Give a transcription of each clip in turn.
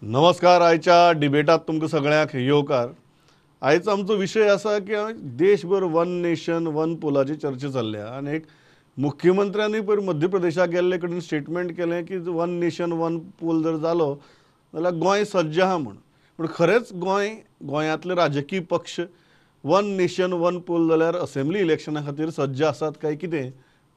नमस्कार. आयच्या डिबेटात तुमकां सगळ्यांक येवकार. आयज आमचो विशय आसा की देशभर वन नेशन वन पोलाची चर्चा चल्ल्या आनी एक मुख्यमंत्र्यांनी पयर मध्य प्रदेशाक गेल्ले कडेन स्टेटमेंट केलें की वन नेशन वन पोल जर जालो जाल्यार गोंय सज्ज आहा म्हूण. पूण खरेंच गोंयांतले राजकीय पक्ष वन नेशन वन पोल जाल्यार असेंब्ली इलेक्शना खातीर सज्ज आसात काय कितें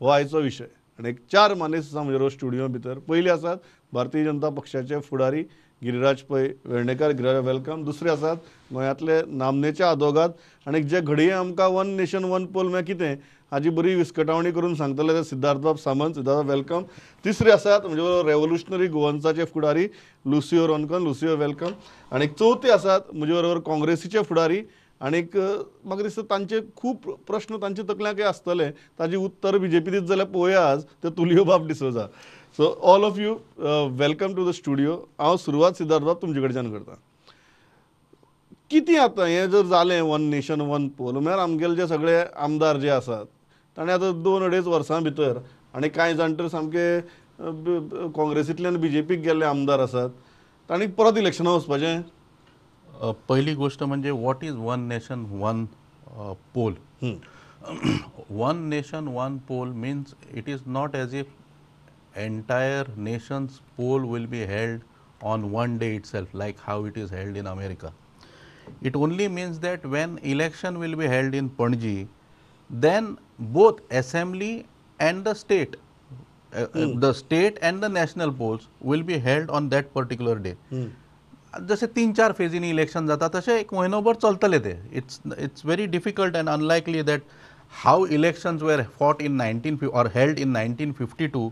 हो आयचो विशय. आनी एक चार मानेस्त आसा म्हजे स्टुडियो भितर. पयले आसात भारतीय जनता पक्षाचे फुडारी गिरिराज पै वेर्णेकार. गिरिराज वेलकम. दुसरे आसात गोंयांतले नामनेचे आदवोगाद आनी जे घडये आमकां वन नेशन वन पोल म्हळ्यार कितें हाजी बरी विस्कटावणी करून सांगतले ते सिद्धार्थबाब सामंत. सिद्धार्थ वेलकम. तिसरे आसात म्हणजे रेव्होल्युशनरी गोवन्साचे फुडारी लुसियो रोनकन. Lucio welcome. आनी चवथे आसात म्हजे बरोबर काँग्रेसीचे फुडारी आनीक म्हाका दिसता तांचे खूब प्रश्न तांचे तकल्यांक आसतले ताजी उत्तर बीजेपी दीत जाल्यार पळोवया आज ते Tulio Bab D'Souza. So all of you welcome to the studio. हांव सुरवात सिद्धार्थ बाब तुमचे कडच्यान करता. कितें आतां हें जर जालें वन नेशन वन पोल म्हळ्यार आमगेले जे सगळे आमदार जे आसात ताणें आतां 2-2.5 वर्सां भितर आनी कांय जाण तर सामके काँग्रेसींतल्यान बीजेपीक गेल्ले आमदार आसात तांणी परत इलेक्शनां वचपाचें. पहिली गोष्ट म्हणजे what is one nation one poll. One nation one poll means it is not as if entire nation's poll will be held on one day itself like how it is held in America. It only means that when election will be held in Panji, then both assembly and the state the state and the national polls will be held on that particular day. जसे 3-4 फेजींनी election जाता तसे एक महिनोभर चलतले ते. It's very difficult and unlikely that how elections were fought in 19 or held in 1952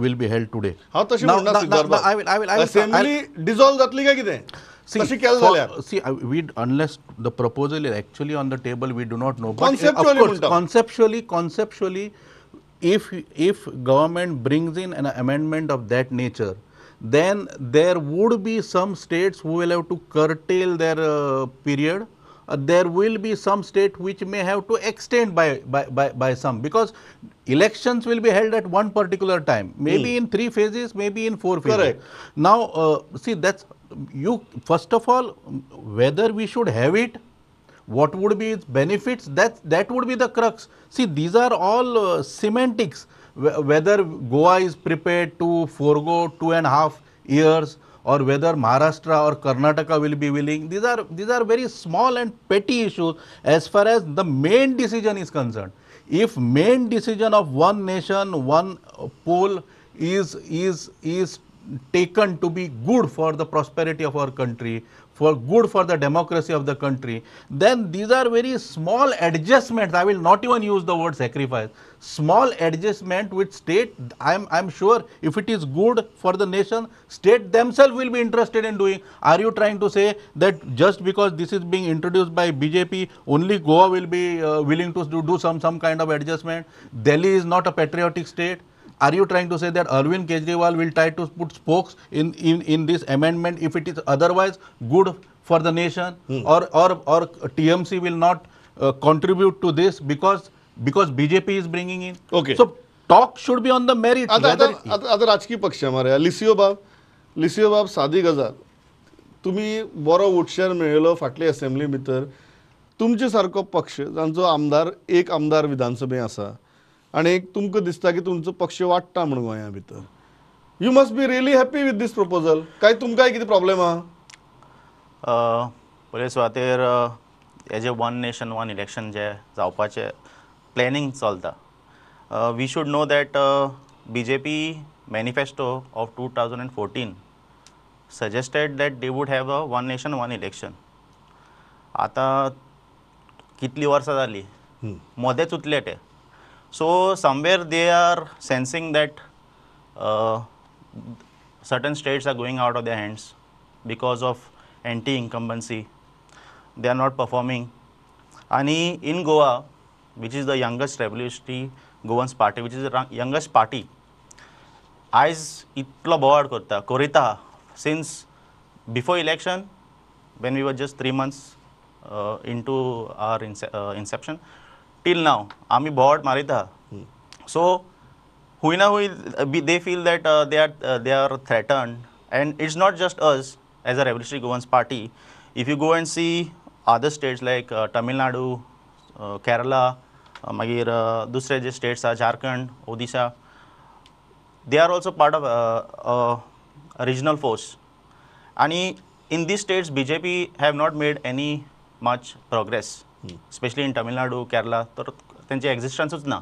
will be held today. हांव तशें म्हणना Siddharth. Assembly dissolve जातली काय कितें तशी केलें जाल्यार. See, we unless the proposal is actually on the table, we do not know. But Conceptually of course, conceptually, if government brings in an amendment of that nature, then there would be some states who will have to curtail their period. There will be some state which may have to extend by some, because elections will be held at one particular time, maybe in 3 phases, maybe in 4 phases. Correct. Now, see, that's you. First of all, whether we should have it, what would be its benefits, that would be the crux. See, these are all semantics. Whether Goa is prepared to forego 2.5 years, or whether Maharashtra or Karnataka will be willing, these are very small and petty issues as far as the main decision is concerned. If main decision of one nation one poll is taken to be good for the prosperity of our country, for good for the democracy of the country, then these are very small adjustments. I will not even use the word sacrifice. Small adjustment which state, I'm sure if it is good for the nation, state themselves will be interested in doing. Are you trying to say that just because this is being introduced by BJP, only Goa will be willing to do some kind of adjustment? Delhi is not a patriotic state. Are you trying to say that Arvind Kejriwal will try to put spokes in this amendment if it is otherwise good for the nation, or TMC will not contribute to this because BJP is bringing in? Okay. So talk should be on the merits. आता राजकीय पक्ष मारया. लिसियो बाब सादी गजाल. तुम्ही बरो वोटशेअर मेळयलो फाटली असेंब्ली भितर. तुमचे सारको पक्ष जांचो आमदार एक आमदार विधानसभेत आसा आनी तुमकां दिसता की तुमचो पक्ष वाडटा म्हणून गोंया भितर, you must be really happy with this proposal. काय तुमकांय कितें प्रॉब्लेम आहा? पयले सुवातेर हे जे वन नेशन वन इलेक्शन जे जावपाचे प्लॅनिंग चलता, we should know that BJP manifesto of 2014 suggested that they would have a one nation one election. आता कितली वर्सां जाली मोदेच उतले ते. So somewhere they are sensing that certain states are going out of their hands because of anti-incumbency. They are not performing. And in Goa, which is the youngest revolutionary Goans party, which is the youngest party, आज इतलो बोवाड कोरिता since before election, when we were just 3 months into our inception, till now, आमी बोवाड मारिता. So who they feel that they are threatened, and it's not just us. as a revolutionary Goans party, if you go and see other states like Tamil Nadu, Kerala, मागीर दुसरे जे states are Jharkhand, Odisha, they are also part of a regional force. And in these states, BJP have not made any much progress, especially in Tamil Nadu, Kerala. तर त्यांची existenceच ना.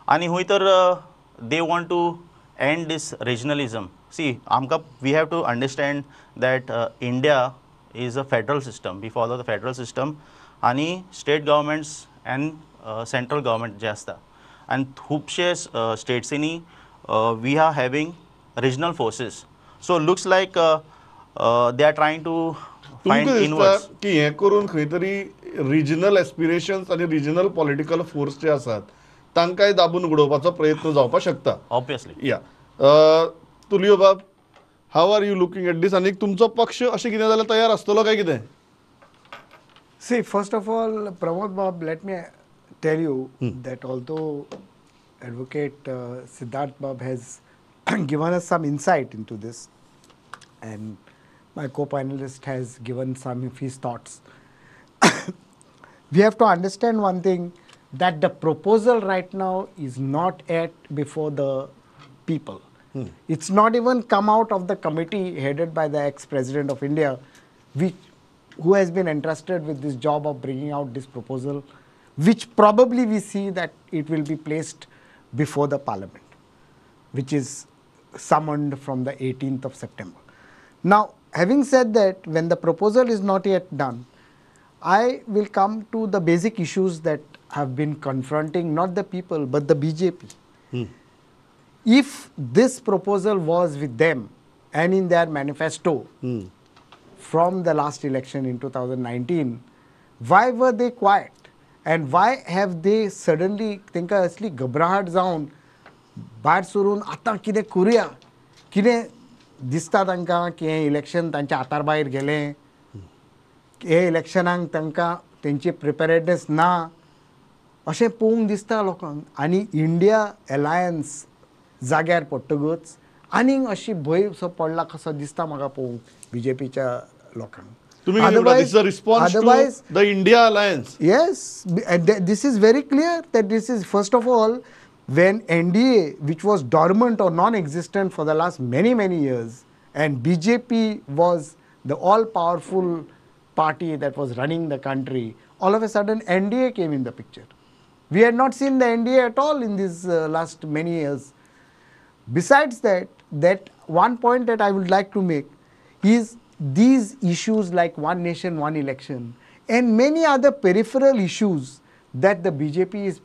आणि हुई तर they want to end this regionalism. See, we have to understand that India is a federal system. We follow the federal system. आणि state governments and central government जे असता. And खुबशे statesनी we are having regional forces. So looks like they are trying to find तुमकां inwards. दिसता की हें करून खंय तरी रिजनल एस्पिरेशन्स आनी रिजनल पॉलिटिकल फोर्स जे आसात तांकांय दाबून उडोवपाचो प्रयत्न जावपाक शकता. Obviously. या तुलियो बाब, how are you looking at this? आनी तुमचो पक्ष अशें कितें जाल्यार तयार आसतलो काय कितें? See, first of all, Pramod Bab, let me tell you that although Advocate Siddharth Bab has given us some insight into this, and my co-panelist has given some of his thoughts, we have to understand one thing, that the proposal right now is not yet before the people. It's not even come out of the committee headed by the ex-president of India, who has been entrusted with this job of bringing out this proposal, which probably we see that it will be placed before the parliament, which is summoned from the 18th of September. Now, having said that, when the proposal is not yet done, I will come to the basic issues that have been confronting not the people but the BJP. If this proposal was with them and in their manifesto from the last election in 2019, why were they quiet? And why have they suddenly तांकां असली घबराहट जावन भायर सरून आतां कितें करुया, कितें दिसता तांकां की हें इलेक्शन तांच्या हातार भायर गेलें, हे इलेक्शनाक तांकां तेंची प्रिपेरेडनेस ना अशें पळोवंक दिसता लोकांक. आनी इंडिया अलायन्स जाग्यार पडटकच आनीक अशी भंय असो पडला कसो दिसता म्हाका पळोवंक बीजेपीच्या लोकांक. तुम्ही कितें म्हणटा? This is a response to the India alliance. Yes, this is very clear that this is, first of all, when NDA, which was dormant or non-existent for the last many, many years, and BJP was the all-powerful party that was running the country, all of a sudden NDA came in the picture. We had not seen the NDA at all in these last many years. Besides that one point that I would like to make is these issues like one nation, one election and many other peripheral issues that the BJP is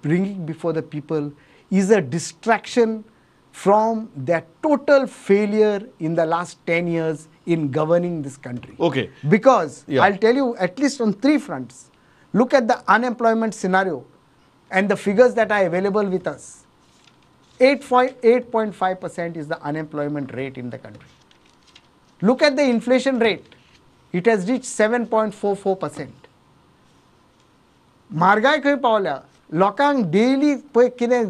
bringing before the people is a distraction from their total failure in the last 10 years in governing this country. Okay. Because Yeah. I'll tell you at least on 3 fronts. Look at the unemployment scenario and the figures that are available with us. 8.5% is the unemployment rate in the country. Look at the inflation rate. It has reached 7.44%. म्हारगाय खंय पावल्या, लोकांक daily पळय कितें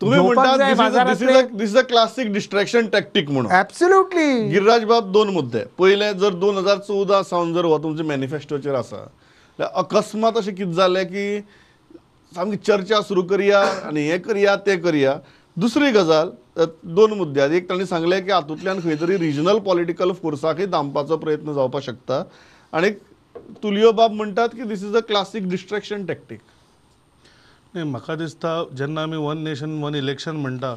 तुम्ही घेवपाक म्हणटात जाय बाजारांतले. This is a classic distraction tactic म्हणून. Absolutely. गिरिराज बाब, 2 मुद्दे. पहिले जर 2014 सावन जर हो तुमच्या मॅनिफेस्टोचेर आसा जाल्यार अकस्मात अशें कितें जालें की सामकी चर्चा सुरू करुया आनी हें करुया तें करुया. दुसरी गजाल, 2 मुद्दे. एक तांणी सांगलें की हातूंतल्यान खंय तरी रिजनल पॉलिटिकल फोर्साकय दामपाचो प्रयत्न जावपाक शकता. आनी तुलियो बाब म्हणटात की this is a classic distraction tactic. नाही, म्हाका दिसता जेन्ना आमी वन नेशन वन इलेक्शन म्हणटा,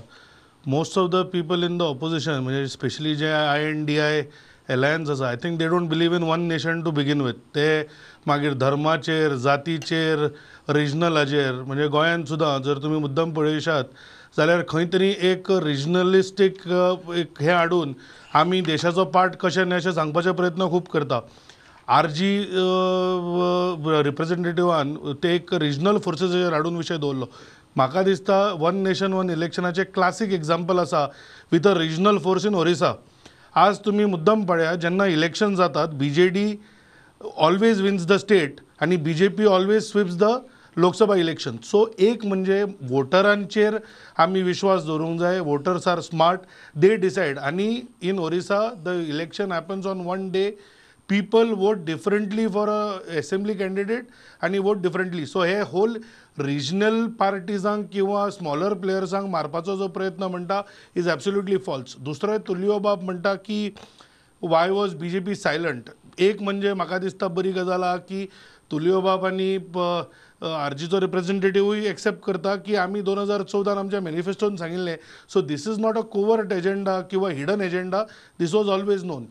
most of the people in the opposition म्हणजे स्पेशली जे INDI अलायन्स आसा, I think they don't believe in one nation to begin with. ते मागीर धर्माचेर, जातीचेर, रिजनलाचेर, म्हणजे गोंयांत सुद्दां जर तुमी मुद्दम पळयशात जाल्यार खंय तरी एक रिजनलिस्टीक एक हें हाडून आमी देशाचो पार्ट कशें न्ही अशें सांगपाचे प्रयत्न खूब करता. RG रिप्रेझेंटेटिव्हान ते एक रिजनल फोर्सेसीचेर हाडून विशय दवरलो. म्हाका दिसता वन नेशन वन इलेक्शनाचें क्लासीक एग्जाम्पल आसा with a regional force in Orissa. आज तुम्ही मुद्दम पळया, जेन्ना इलेक्शन जातात BJD always wins the state आणि BJP always sweeps the Lok Sabha election. So एक म्हणजे वोटरांचेर आमी विश्वास दवरूंक जाय. Voters are smart, they decide. आनी in Orissa the election happens on one day. People vote differently for a assembly candidate आनी वोट डिफरंटली. सो हे होल रिजनल पार्टीजांक किंवा स्मॉलर प्लेयर्सांक मारपाचो जो प्रयत्न म्हणटा इज एब्सोल्युटली फॉल्स. दुसरो तुलियो बाब म्हणटा की वाय वॉज BJP सायलंट. एक म्हणजे म्हाका दिसता बरी गजाल आहा की तुलियो बाब आनी आरजीचो रिप्रेझेंटेटिव्हूय एक्सेप्ट करता की आमी 2014 आमच्या मॅनिफेस्टोन सांगिल्लें. So this is not a covert agenda किंवा hidden agenda. This was always known.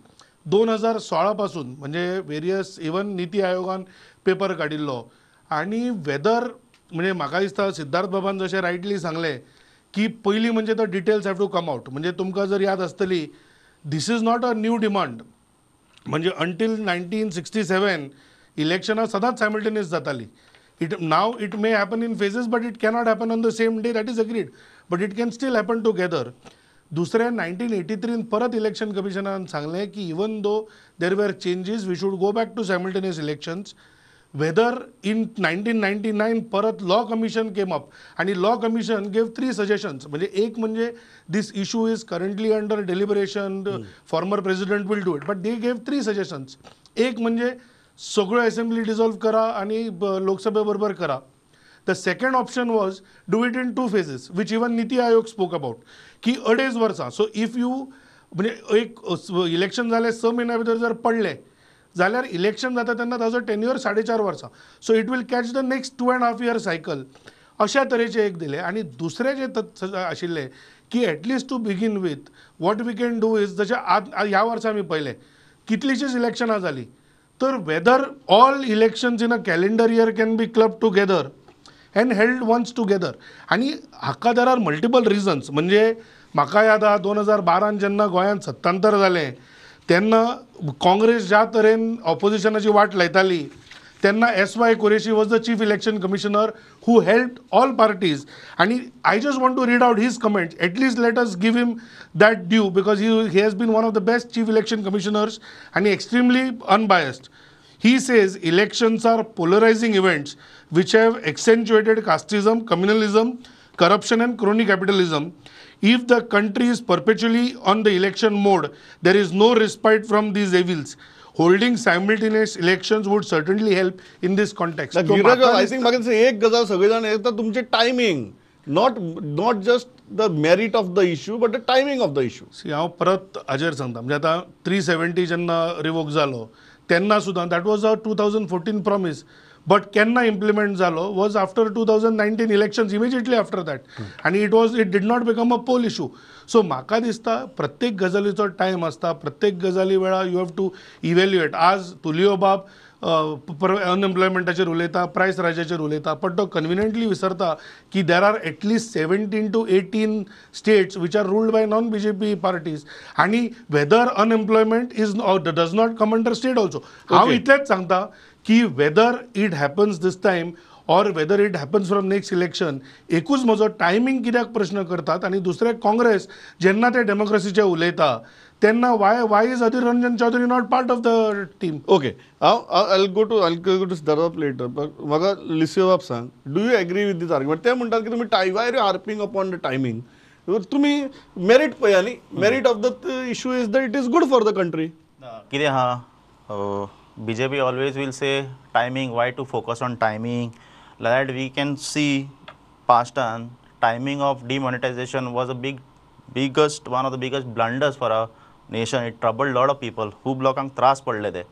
2016 पासून म्हणजे वेरियस इवन निती आयोगान पेपर काडिल्लो. आनी वेदर म्हणजे म्हाका दिसता सिद्धार्थ बाबान जशें रायटली सांगलें की पयलीं म्हणजे the details have to come out. म्हणजे तुमकां जर याद आसतली, this is not a new demand. म्हणजे अंटील 1967 इलेक्शनां सदांच सायमल्टेनियस जाताली. Now it may happen in phases but it cannot happen on the same day. That is agreed, but it can still happen together. दुसरें 1983 परत election कमिशनान सांगलें की even though there were changes we should go back to simultaneous elections. Weather इन 1999 परत law commission came up आणि law commission gave 3 suggestions. म्हणजे एक म्हणजे this issue is currently under deliberation, former president will do it, but they gave 3 suggestions. एक म्हणजे सगळ्यो assembly dissolve करा आणि लोकसभे बरोबर करा. The second option was do it in 2 phases, which even Niti Aayog spoke about की 2.5 वर्सां. सो इफ यू म्हणजे एक इलेक्शन जालें 6 म्हयन्या भितर जर पडलें जाल्यार इलेक्शन जाता तेन्ना ताजो टेन्युअर 4.5 वर्सां. So it will catch the next 2.5 year cycle. अशा तरेचे एक दिले. आणि दुसरे जे आशिल्ले की at least to begin with what we can do is, जशें ह्या वर्सा आमी पळयलें कितलींशींच इलेक्शनां जालीं, तर whether all elections in a calendar year can be club together and held once together. आणि हाका देर आर मल्टिपल रिजन्स. म्हणजे म्हाका याद आहा 2012 जेन्ना गोंयांत सत्तांतर जालें तेन्ना काँग्रेस ज्या तरेन ऑपोजिशनाची वाट लायताली तेन्ना SY Qureshi was the chief election commissioner who helped all parties. आणि I just want to read out his comments. At least let us give him that due because he has been one of the best chief election commissioners आणि extremely unbiased. He says elections are polarizing events which have accentuated casteism, communalism, corruption and crony capitalism. If the country is perpetually on the election mode, there is no respite from these evils. Holding simultaneous elections would certainly help in this context. I think म्हाका दिसता एक गजाल सगळे जाण येता तुमचे timing, not just the merit of the issue but the timing of the issue. हांव परत हाजेर सांगता. म्हणजे आतां 370 जेन्ना रिवोक जालो तेन्ना सुद्दां that was a 2014 promise, but केन्ना इम्प्लिमेंट जालो was after 2019 elections, immediately after that. आनी it did not become a poll issue. So म्हाका दिसता प्रत्येक गजालीचो टायम आसता. प्रत्येक गजाली वेळार यू हॅव टू इवॅल्युएट. आज तुलियो बाब अनएम्प्लॉयमेंटाचेर उलयता, प्रायस रायजाचेर उलयता, पण तो कन्विनियंटली विसरता की there are at least 17 to 18 states which are ruled by non-BJP parties. आणि whether unemployment is does not come under state also. हांव इतलेंच सांगता की whether it happens this time or whether it happens from next election, एकूच म्हजो timing कित्याक प्रश्न करतात. आणि दुसरे काँग्रेस जेन्ना ते डेमोक्रेसीचे उलयता तेन्ना why is Adhir Ranjan Chowdhury not part of the team. Okay, I'll go to Siddharth later. But म्हाका लिसियो बाब सांग, do you agree with this argument? ते म्हणटात की तुम्ही why are harping upon the timing. तुम्ही मेरिट पळया न्ही. Merit of the issue is that it is good for the country. कितें आहा, BJP always will say timing, why to focus on timing. Like that we can see past on timing of demonetization was one of the biggest blunders for our nation. It troubled a lot of people. खूब लोकांक त्रास पडले ते.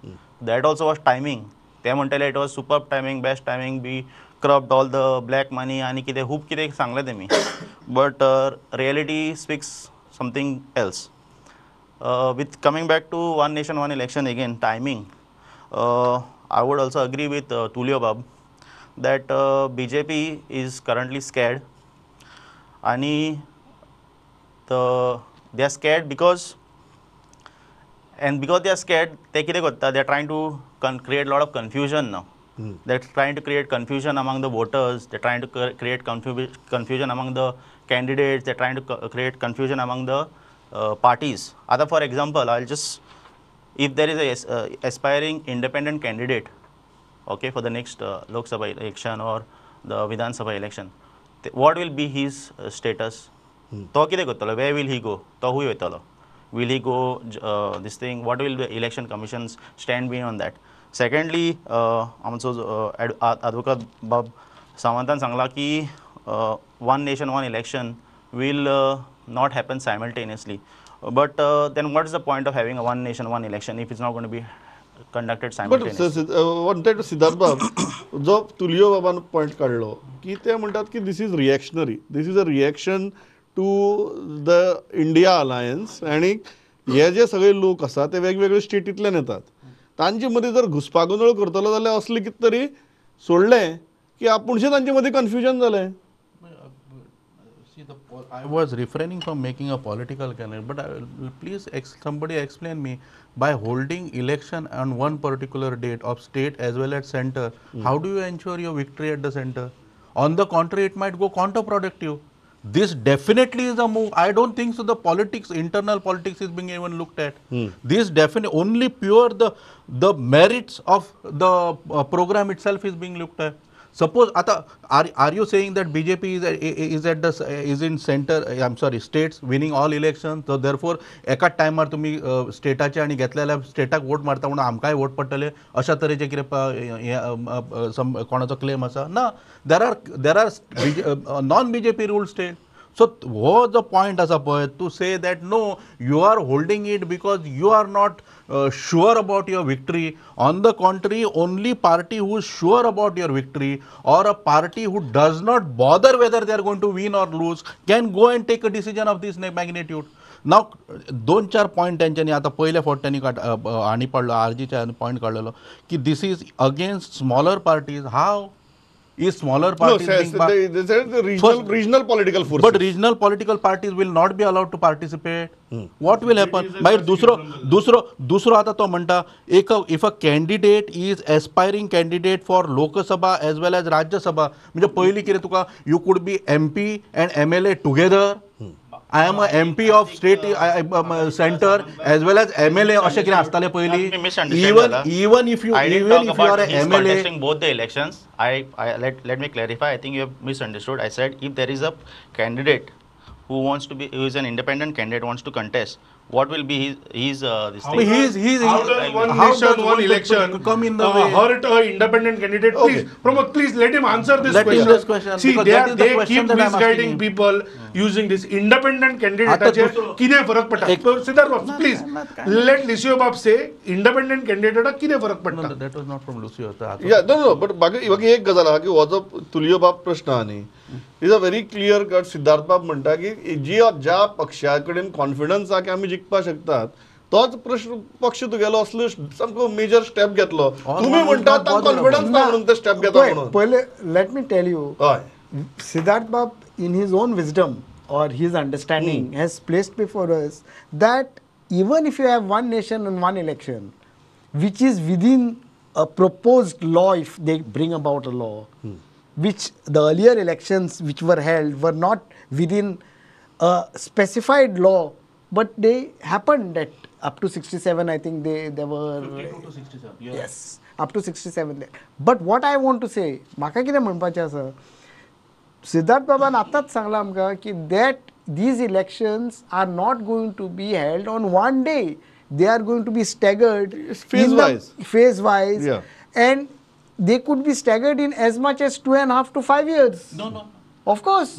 That also was timing. ते म्हणटाले it was superb timing, best timing, we corrupt all the black money आणि कितें खूब कितें सांगले तेमी. But reality speaks something else. With coming back to one nation, one election again, timing. I would also agree with Tulio Bab that BJP is currently scared. आणि they are scared because they are scared, they कितें करता, they are trying to create a lot of confusion now. They are trying to create confusion among the voters, they are trying to create confusion among the candidates, they are trying to create confusion among the parties. Other, for example, if there is a aspiring independent candidate, okay, for the next Lok Sabha election or the Vidhan Sabha election, what will be his status? To कितें करतलो? Where will he go? To हूंय वयतलो? Will he go this thing? What will the election commission's stand be on that? Secondly, आमचो advocate Bob Sawantan Sangla की one nation, one election will not happen simultaneously. But then what is the point of having a one nation, one election if it's not going to be conducted but simultaneously? Wanted Siddharth बाब जो Tulio बाबान point काडलो की ते म्हणटात की this is reactionary, this is a reaction to the India alliance, आणि हे जे सगळे लोक आसा ते वेगवेगळे स्टेटींतल्यान येतात, तांचे मदीं जर घुसपागोंदळ करतलो जाल्यार असले कितें तरी सोडलें की आपुणशें तांचे मदीं कन्फ्युजन जालें. See, I was refraining from making a political candidate, but please somebody explain me, by holding election on one particular date of state as well as center, how do you ensure your victory at the center? On the contrary, it might go counterproductive. This definitely is a move. I don't think so. The politics, internal politics, is being even looked at. This definitely only pure the merits of the program itself is being looked at. Suppose are you saying that BJP is in center? I'm sorry, states winning all elections. So therefore, एकाच टायमार तुम्ही स्टेटाचे आणि घेतलेल्या स्टेटाक vote मारता म्हणून आमकांय vote पडटले अशा तरेचे कितें कोणाचो क्लेम आसा? ना, there are non BJP ruled state. So what the point as a point to say that no, you are holding it because you are not sure about your victory. On the contrary, only party who is sure about your victory or a party who does not bother whether they are going to win or lose can go and take a decision of this magnitude. Now, 2-4 point त्यांच्यानी आता पयल्या फावट त्यांनी हाणी पडलो आरजीच्या point काडलेलो की this is against smaller parties. हाव is smaller parties regional political forces, but regional political parties will not be allowed to participate. What will happen? मागीर दुसरो आता तो म्हणटा if a candidate is aspiring candidate for Lok Sabha as well as Rajya Sabha, म्हणजे पयली कितें तुका you could be MP and MLA together. I am a MP of state center as well as MLA अशें कितें आसतालें पयली. Even if you are a MLA contesting both the elections, let me clarify. I think you have misunderstood. I said if there is a candidate who is an independent candidate wants to contest, what will be his this thing? How does one nation, one election come in the way? hurt an independent candidate? Please, Pramod, please let him answer this question. See, they keep misguiding people using this independent candidate. कितें फरक पडटा? सिद्धार्थ बाब, please let Lucio Bab say independent candidate कितें फरक पडटा? That was not from Lucio. no, but बाकी एक गजाल आहा की हो जो तुलियो बाब प्रश्न आहा न्ही, is a very clear cut. Siddharth बाब म्हणटा की ज्या पक्षा कडेन कॉन्फिडन्स आहा की आमी जिखपा शकतात तोच पक्ष तुगेलो असलो सामको मेजर स्टेप घेतलो. तुम्ही म्हणटा ताका कॉन्फिडन्स ना म्हणून ते स्टेप घेता म्हणून. पहिले लेट मी टेल यू, हय, Siddharth Bab, in his own wisdom or his understanding, has placed before us that even if you have one nation and one election, which is within a proposed law, if they bring about a law, which the earlier elections which were held were not within a specified law, but they happened at up to 67, I think they were 52 to 67. yes, up to 67 there. But what I want to say, म्हाका कितें म्हणपाचें आसा, सिद्धार्थ बाबान आतांच सांगला आमकां की that these elections are not going to be held on one day. They are going to be staggered phase wise, Yeah. and they could be staggered in as much as 2.5 to 5 years. No. Of course,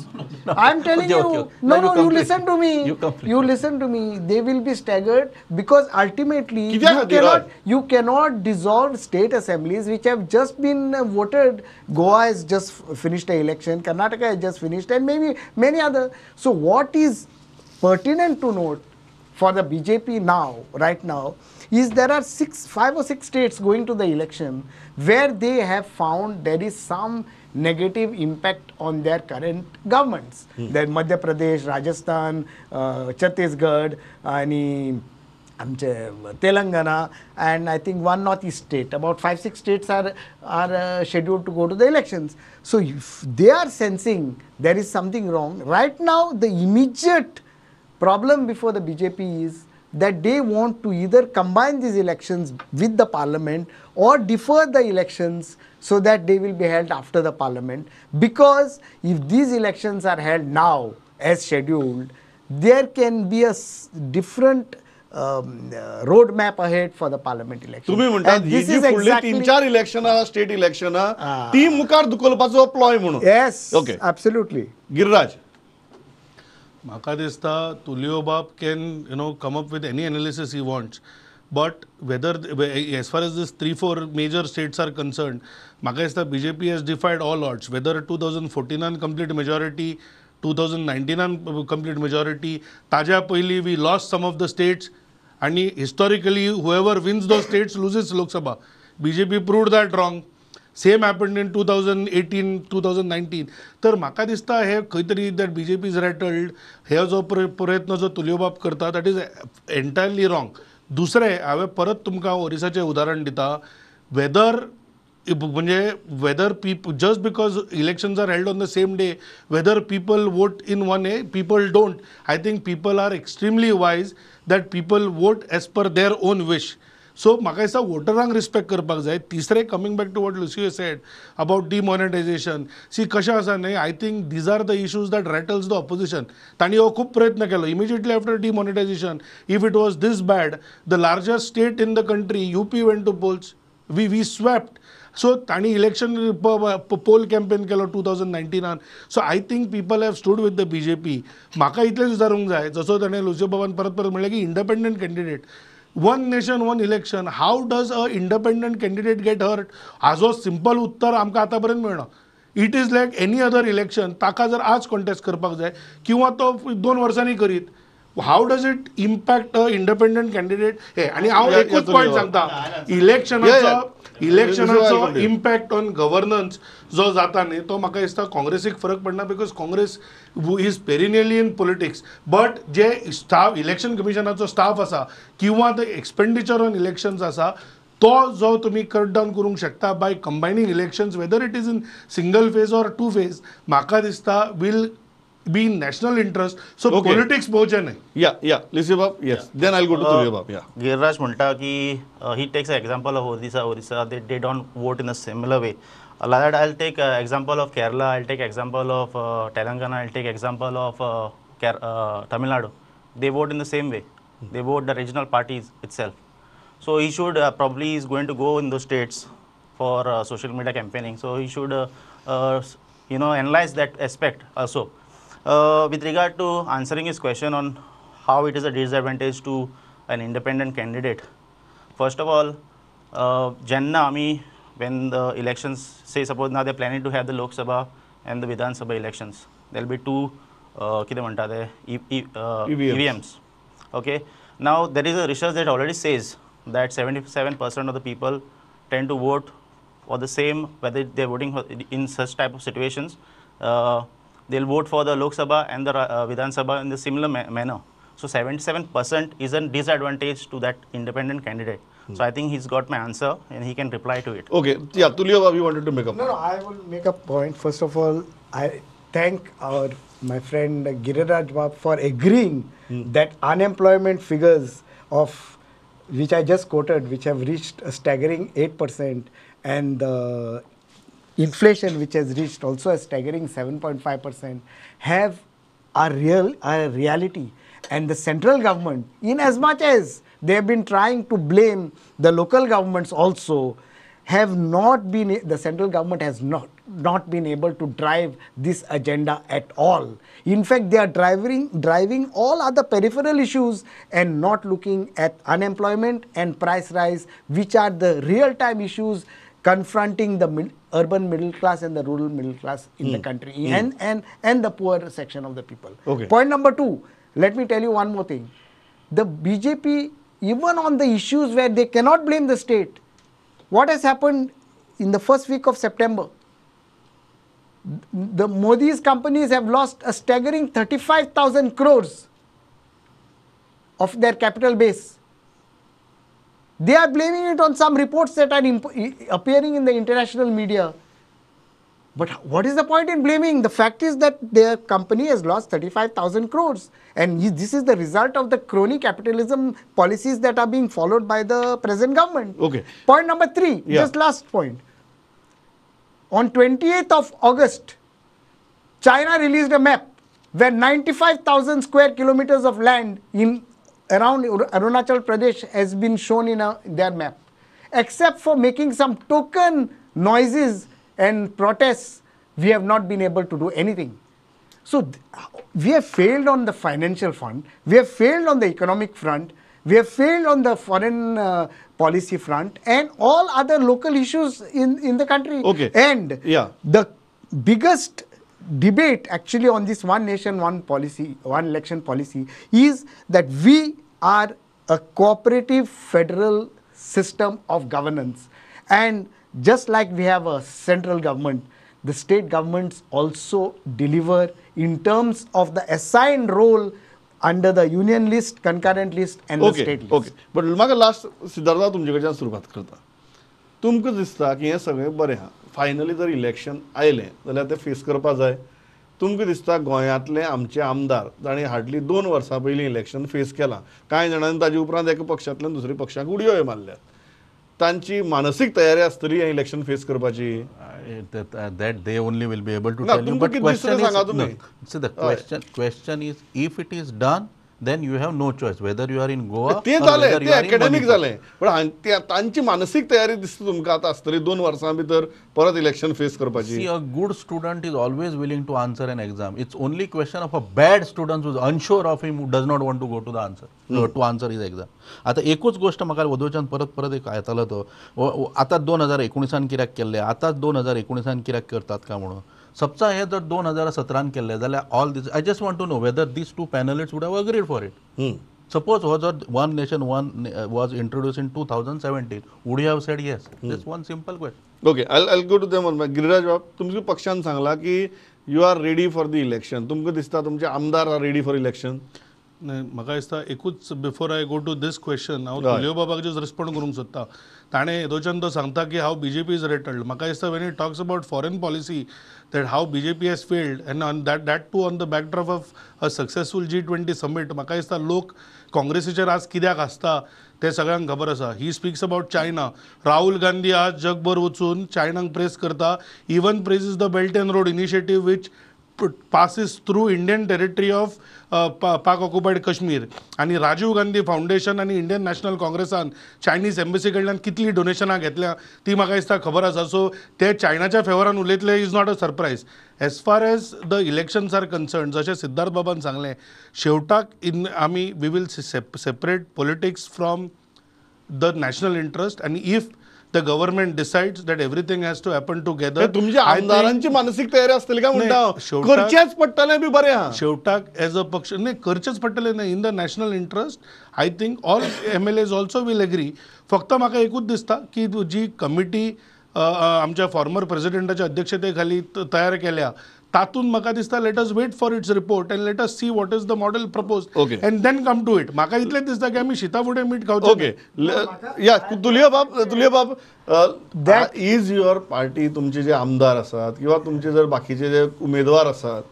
I'm telling you. Okay. No, Now you listen to me. You listen to me. They will be staggered because ultimately you cannot dissolve state assemblies which have just been voted. Goa has just finished the election. Karnataka has just finished, and maybe many other. So what is pertinent to note for the BJP now, right now, is there are 5 or 6 states going to the election where they have found there is some negative impact on their current governments. There Madhya Pradesh, Rajasthan, Chhattisgarh, and Telangana, and I think one northeast state. About 5-6 states are scheduled to go to the elections. So if they are sensing there is something wrong, right now the immediate problem before the BJP is that they want to either combine these elections with the parliament or defer the elections so that they will be held after the parliament, because if these elections are held now as scheduled, there can be a different roadmap ahead for the parliament election. तुम्ही म्हणतात And ही this जी is फुडली exactly- 3-4 इलेक्शनां state इलेक्शनां ती मुखार धुकलपाचो प्लॉय म्हणून. Yes, Okay. absolutely. गिरिराज, म्हाका दिसता तुलियो बाब can come up with any analysis he wants, but whether as far as this 3-4 major states are concerned, म्हाका दिसता BJP has defied all odds, whether 2014 complete majority, 2019 complete majority, ताज्या पयलीं we lost some of the states, आणि historically whoever wins those states loses Lok Sabha. BJP proved that wrong. Same happened in 2018, 2019. तर म्हाका दिसता हे खंय तरी that BJP is rattled, हे जो प्रयत्न जो तुलियो बाब करता दॅट इज एंटायरली रॉंग. दुसरें हांवें परत तुमकां ओरिसाचें उदाहरण दिता. whether people, just because elections are held on the same day, whether people vote in one way, people don't. I think people are extremely wise that people vote as per their own wish. So म्हाका दिसता वोटरांक respect करपाक जाय. तिसरें, coming back to what Lucio said about demonetisation, see कशें आसा न्हय, I think these are the issues that rattles the opposition. तांणी हो खूब प्रयत्न केलो immediately after demonetisation. If it was this bad, the largest state in the country UP went to polls, we swept. So तांणी election poll campaign केलो 2019. So I think people have stood with the BJP. म्हाका इतलें विचारूंक जाय, जसो ताणें Lucio बाबान परत परत म्हणलें की independent candidate, one nation one election, how does a independent candidate get hurt? हाजो सिंपल उत्तर आमकां आतां पर्यंत मेळना. It is like any other election. ताका जर आज कॉन्टेस्ट करपाक जाय किंवा तो 2 वर्सांनी करीत, how does it impact a independent candidate? हे आणि हांव एकूच पॉयंट सांगता, इलेक्शनाचो इम्पॅक्ट ऑन गव्हर्नन्स जो जाता न्ही, तो म्हाका दिसता काँग्रेसीक फरक पडना, because Congress is perennially in politics. But जे स्टाफ, इलेक्शन कमिशनाचो स्टाफ आसा किंवा द एक्सपेंडिचर ऑन इलेक्शन्स आसा, तो जो तुम्ही कट डावन करूंक शकता by combining elections, whether it is in single phase or 2 phase, म्हाका दिसता will be in national interest. So politics पोवचें न्हय. या लिसी बाब, yes, then I go to Tulio बाब. या गिरिराज म्हणटा की he takes an example of Orissa, they don't vote in a similar way. Like that, I'll take example of Kerala, I'll take example of Telangana, I'll take example of Tamil Nadu. They vote in the same way. They vote the regional parties itself. So he should probably is going to go in those states for social media campaigning. So he should analyze that aspect also. With regard to answering his question on how it is a disadvantage to an independent candidate, first of all, when the elections, say suppose now they're planning to have the Lok Sabha and the Vidhan Sabha elections, there'll be 2 EVMs. Okay, now there is a research that already says that 77% of the people tend to vote for the same, whether they're voting in such type of situations, they'll vote for the Lok Sabha and the Vidhan Sabha in the similar manner. So 77% is a disadvantage to that independent candidate. So I think he's got my answer and he can reply to it. Okay, yeah, Tuliyo Babu wanted to make a point. No, I will make a point. First of all, I thank my friend Giriraj Babu for agreeing that unemployment figures of which I just quoted, which have reached a staggering 8%, and the inflation which has reached also a staggering 7.5%, have a reality. And the central government, in as much as they have been trying to blame the local governments also, have not been, the central government has not been able to drive this agenda at all. In fact, they are driving all other peripheral issues and not looking at unemployment and price rise, which are the real-time issues confronting the urban middle class and the rural middle class in the country, and the poor section of the people. Okay. Point number 2, let me tell you one more thing. The BJP, even on the issues where they cannot blame the state, what has happened in the first week of September? The Modi's companies have lost a staggering 35,000 crores of their capital base. They are blaming it on some reports that are appearing in the international media. But what is the point in blaming? The fact is that their company has lost 35,000 crores. And this is the result of the crony capitalism policies that are being followed by the present government. Okay. Point number 3, Yeah. just last point. On 28th of August, China released a map where 95,000 square kilometers of land in around Arunachal Pradesh has been shown in their map. Except for making some token noises and protests, we have not been able to do anything. So we have failed on the financial front, we have failed on the economic front, we have failed on the foreign policy front and all other local issues in the country. Okay. And Yeah. the biggest debate actually on this one nation, one policy, one election policy is that we are a cooperative federal system of governance. And just like we have a central government, the state governments also deliver in terms of the assigned role under the union list, concurrent list and the okay state list. Okay but म्हाका last Siddhartha तुमचे कडच्यान सुरवात करता. तुमकां दिसता की हें सगळें बरें आहा, फायनली जर इलेक्शन आयलें जाल्यार तें फेस करपा जाय. तुमकां दिसता गोंयांतले आमचे आमदार जाणी हार्डली 2 वर्सां पयलीं इलेक्शन फेस केलां, कांय जाणांनी ताजे उपरांत एका पक्षांतल्यान दुसऱ्या पक्षाक उडयोय मारल्यात. तांची मानसीक तयारी आसतली हें इलेक्शन फेस करपाची. That they only will be able to No, tell you. तुमकां But कितें question दिसता is, सांगा तुम्ही. no, see the question is, if it is done, then you have no choice whether you are in Goa ते or जालें, whether ते you are in academic Manipur. जालें, पण तांची मानसीक तयारी दिसता तुमकां आतां आसतली 2 वर्सां भितर परत इलेक्शन फेस करपाची. See, a good student is always willing to answer an exam. It's only question of a bad student who is unsure of him, who does not want to go to the answer, to answer his exam. आता एकूच गोष्ट म्हाका वदोवच्यान परत एक येतालो तो आतां 2019 कित्याक केल्ले, आतांच 2019 कित्याक करतात काय म्हणून. सप्ता हे जर 2017 केल्ले जाल्यार all these I just want to know whether these 2 panelist would have agreed for it. Suppose one nation was introduced in 2017, would you have said yes? Just one simple question. Okay I go to them. Giriraj Bab, तुमच्या पक्षान सांगला की you are ready for the election. तुमकां दिसता तुमचे आमदार are ready for election? नाही म्हाका दिसता एकूच before I go to this question हांव तुलियो बाबाक जस्ट रिस्पॉन्ड करूंक सोदता. ताणें येदोच्यान तो सांगता की हाव BJP इज रेटल्ड. म्हाका दिसता when it talks about foreign policy that how BJP has failed and on that too on the backdrop of a successful G20 summit. म्हाका दिसता लोक काँग्रेसीचेर आज कित्याक आसता ते सगळ्यांक खबर आसा. He speaks about China. Rahul Gandhi आज जगभर वचून चायनाक प्रेस करता. Even praises the belt and road initiative which passes through Indian territory of Pak occupied Kashmir. आणि राजीव गांधी फाउंडेशन आणि इंडियन नॅशनल काँग्रेसान चायनीज एम्बसी कडल्यान कितली डोनेशनां घेतल्या ती म्हाका दिसता खबर आसा. सो ते चायनाच्या फेवरान उलयतले is not a surprise. As far as the elections are concern, जशें सिद्धार्थ बाबान सांगलें, शेवटाक आमी we will separate politics from the national interest. आणि if the government decides that everything has to happen together, तुमच्या आमदारांची मानसीक तयारी आसतली काय म्हणटा हांव. करचेच पडटलें बी बरें आहा. शेवटाक एज अ पक्ष नाही करचेच पडटले नाही. In the national interest I think all MLAs also will agree. फक्त म्हाका एकूच दिसता की जी कमिटी आमच्या फॉर्मर प्रेसिडेंटाच्या अध्यक्षतेखाली तयार केल्या तातूंत म्हाका दिसता let us wait for its report and let us see what is the model propose Okay. And then come to it. म्हाका इतलेंच दिसता की आमी शिता फुडें मीठ खावचें. ओके या तुलियो बाब इज युअर पार्टी, तुमचे जे आमदार आसात किंवा तुमचे जर बाकीचे जे उमेदवार आसात,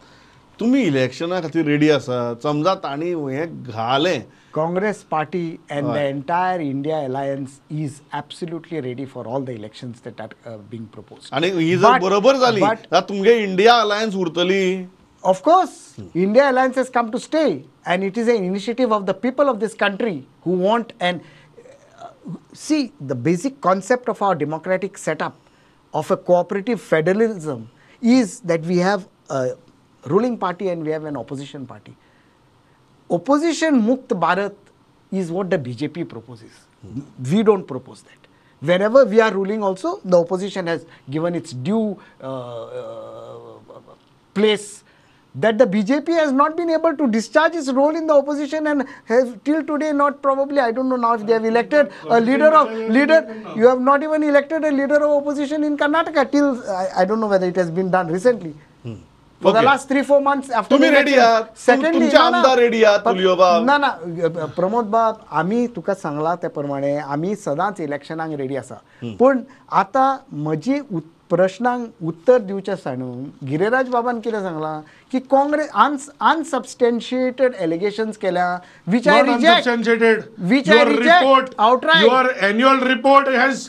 तुम्ही इलेक्शना खातीर रेडी आसात? समजा तांणी हें घालें. Congress party and the entire India alliance is absolutely ready for all the elections that are being proposed. आणि ही जर बरोबर जाली but- जाल्यार तुमगे इंडिया अलायन्स उरतली. Of course, India alliance has come to stay, and it is an initiative of the people of this country who want and see the basic concept of our democratic setup of a cooperative federalism is that we have a ruling party and we have an opposition party. Opposition Mukt Bharat is what the BJP proposes. We don't propose that. Whenever we are ruling also, the opposition has given its due place. That the BJP has not been able to discharge its role in the opposition and has till today not probably, I don't know now if they have elected a leader, you have not even elected a leader of opposition in Karnataka till, I don't know whether it has been done recently. For the Okay. last 3-4 months after तुम्ही the ready election. आहात? Secondly, तुमचे आमदार ready आहात, Tulio बाब? ना प्रमोद बाब, आम्ही तुका सांगला त्या प्रमाणे आम्ही सदांच इलेक्शनाक रेडी आसा. पण आता म्हजी प्रश्नांक उत्तर दिवचे सांगून गिरिराज बाबान कितें सांगलां की काँग्रेस unsubstantiated allegations केल्या which I Not reject. unsubstantiated. Which I Your reject report, outright. your annual report has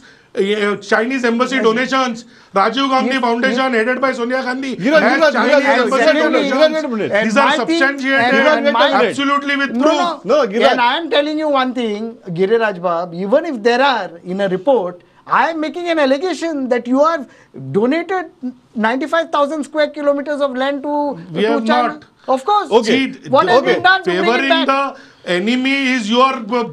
Chinese embassy donations. Rajiv Gandhi Foundation, headed by Sonia Gandhi, Giriraj, has Giriraj, Chinese Giriraj, embassy secondly, donations. Giriraj, minute. And These are my thing- substantiated, and my- absolutely with No, proof. No, Giriraj. And I am telling you one thing, Giriraj Bab, even if there are in a report, I am making an allegation that you have donated 95,000 square kilometers of land to We have China. not. Of course. Okay. See, What has okay. been done to bring it Favoring back? the enemy is your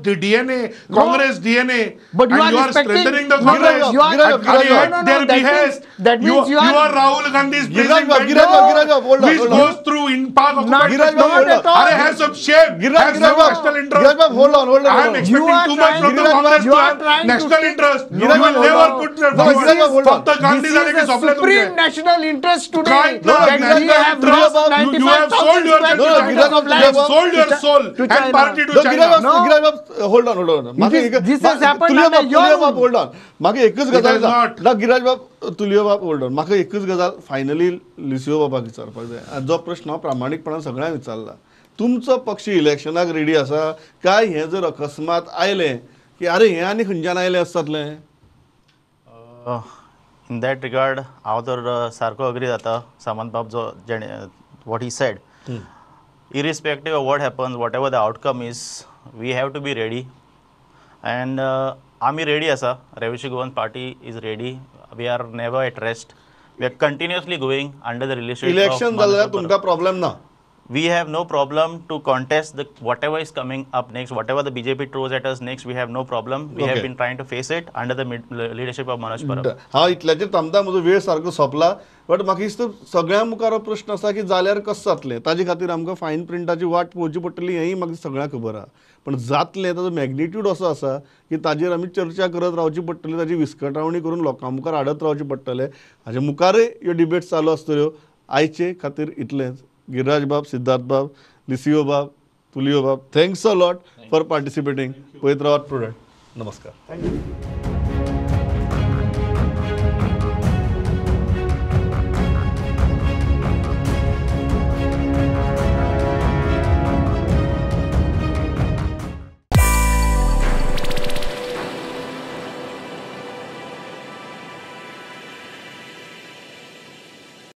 the DNA, Congress DNA, But you and are you are respecting- strengthening the No, no, Congress. you are- Giriraj, And Giriraj, yet no, no, their that means- behest, that means you are- Rahul Gandhi's Giriraj praising Bab, vendor, Giriraj Bab, Giriraj Bab, hold on, which hold on. goes through in Pak occupied Giriraj Bab, Kashmir. hold on. Are have some shame, Giriraj, have Giriraj some Bab, national Giriraj interest. Bab, hold on, hold on, I am hold on. You expecting are too much from the trying- Congress you to are have trying to national take- interest. Giriraj You will Bab, never hold on. put their No, Giriraj Bab, hold on. फक्त Gandhi This झाले is की a झोपले supreme तुमचे. national interest today Right, no, that national we have interest. lost You- you have 95,000 sold your square No, no, kilometers Giriraj of Bab, You land have sold your soul to and China. party to No, China. Giriraj Bab, No. Giriraj Bab, hold on, hold on. म्हाका This- एक- this has मा- happened Tulio under बाब, your Tulio बाब, rule. hold on. म्हाका एकच It गजाल has not. ना गिरिराज बाब तुलियो बाब hold on. म्हाका एकच गजाल फायनली लिसिओ बाबाक विचारपाक जाय आनी जो प्रश्न हांव प्रामाणीकपणान सगळ्यांक विचारला तुमचो पक्ष इलेक्शनाक रेडी आसा काय हें जर अकस्मात आयलें की अरे हें आनी खंयच्यान आयलें आसतलें In that regard, हांव तर सारको अग्री जाता सामंत बाब जो जेणे what he said. Irrespective of what happens, whatever the outcome is, we have to be ready. And आमी ready आसा. Revolutionary Governance Party is ready. We are never at rest. We are continuously going under the leadership election of जाल्यार Manoj तुमकां problem ना We have no problem to contest the whatever is coming up next, whatever the BJP throws at us next. We have no problem. We have Okay. been trying to face it under the leadership of Manoj Parab. हांव इतल्याचेर थांबता म्हजो वेळ सारको सोंपला but म्हाका दिसता सगळ्यां मुखार हो प्रश्न आसा की जाल्यार कशें जातलें ताजे खातीर आमकां फायन प्रिंटाची वाट पळोवची पडटली हेंय म्हाका सगळ्यांक खबर आहा पण जातलें ताजो मॅग्निट्यूड असो आसा की ताजेर आमी चर्चा करत रावची पडटली ताजी विस्कटावणी करून लोकां मुखार हाडत रावचें पडटलें हाजे मुखारय ह्यो डिबेट्स चालू आसतल्यो आयचे खातीर इतलेंच गिरिराज बाब सिद्धार्थ बाब लिसिओ बाब तुलियो बाब थँक्स अ लॉट फॉर पार्टिसिपेटींग पळयत रावात प्रोडक्ट नमस्कार Thank you.